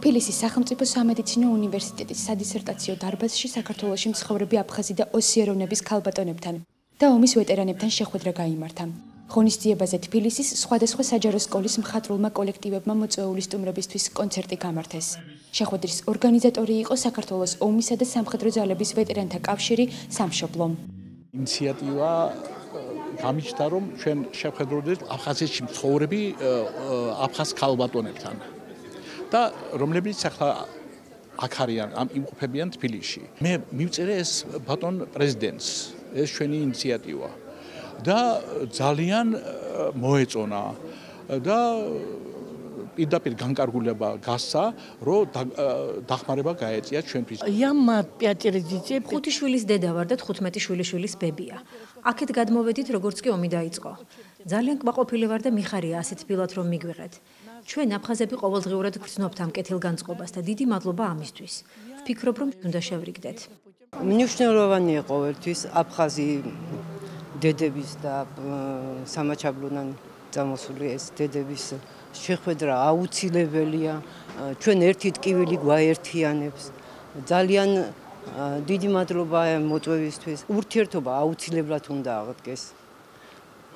თბილისის სახელმწიფო სამედიცინო უნივერსიტეტის სადისერტაციო დარბაზში საქართველოში მცხოვრები აფხაზი და ოსიეროვნების ქალბატონებთან და ომის ვეტერანებთან შეხვედრა გაიმართა. ღონისძიებაზე თბილისის სხვადასხვა საჯარო სკოლის მხატვრულმა კოლექტივებმა მოწვეული სტუმრებისთვის კონცერტი გამართეს. შეხვედრის ორგანიზატორი იყო საქართველოს ომისა და სამხედრო ძალების ვეტერანთა კავშირი სამშობლო. ინიციატივა გამიჩნდა, რომ ჩვენ შევხედროდეთ აფხაზეთში მცხოვრები აფხაზ ქალბატონებთან და რომლებიც ახლა აქ არიან, იმყოფებიან თბილისში. მე მივწერე ეს ბატონ პრეზიდენტს, ეს ჩვენი ინიციატივა და ძალიან მოეწონა და პირდაპირ განკარგულება გასცა, რომ დახმარება გაეწია ჩვენთვის. Я 5 детей. 5 შვილის დედა ვარ და 15 შვილიშვილის ბებია. აქეთ გადმოვედით, როგორც კი ომი დაიწყო. ძალიან კმაყოფილი ვარ და მიხარია ასეთ თბილად რომ მიგვიღეთ. ჩვენ აფხაზები ყოველდღიურად გრძნობთ ამ კეთილგანწყობას და დიდი მადლობა ამისთვის. ვფიქრობ, რომ უნდა შევრიგდეთ. მნიშვნელოვანია ყოველთვის აფხაზი დედების და სამაჩაბლონან წამოსული ეს დედების შეხვედრა აუცილებელია. ჩვენ ერთი ტკივილი გვაერთიანებს. ძალიან დიდი მადლობა მოწვევისთვის. ურთიერთობა აუცილებლად უნდა აღდგეს.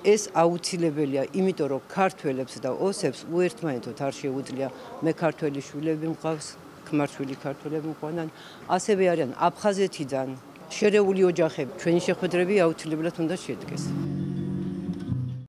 ეს აუცილებელია, იმიტომ რომ ქართველებს და ოსებს უერთმანეთოდ არ შეუძლია. მე ქართველი შვილები მყავს, ქმარშვილი ქართველები მყავენ, ასევე არიან აფხაზეთიდან შერეული ოჯახები. ჩვენი შეხვედრები აუცილებლად უნდა შედგეს.